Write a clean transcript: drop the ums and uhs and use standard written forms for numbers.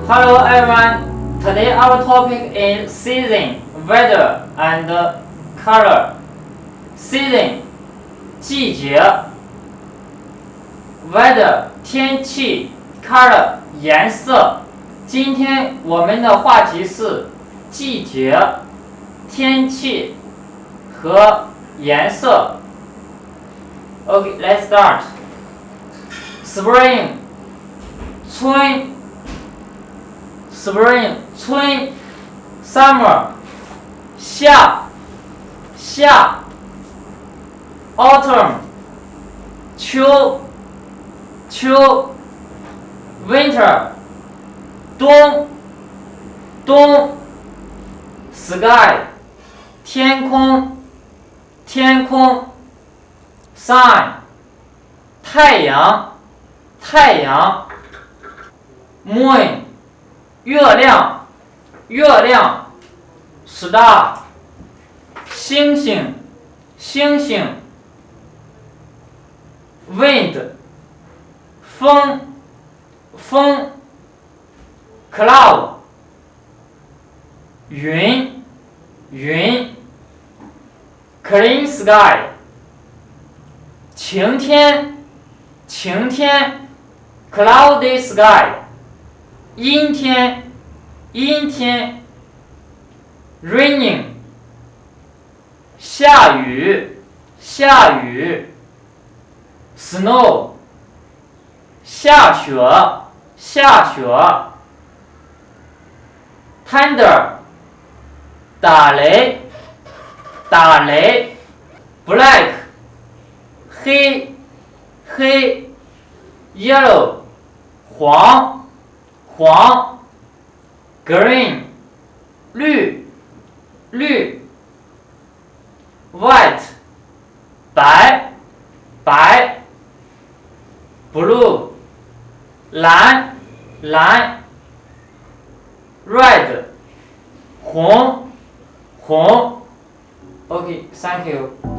Hello everyone. Today our topic is season, weather, and color. Season 季节 ，weather 天气 ，color 颜色。今天我们的话题是季节、天气和颜色。Okay, let's start. Spring 春。Spring 春 ，Summer 夏 Autumn 秋 Winter 冬 Sky 天空 Sun 太阳 Moon 月亮 Star 星星 Wind 风 Cloud 云 Clean Sky 晴天 Cloudy Sky 阴天 Raining 下雨 Snow 下雪 Thunder 打雷 Black 黑 Yellow 黄 Green 绿 White 白 Blue 蓝 Red 红 Okay, thank you.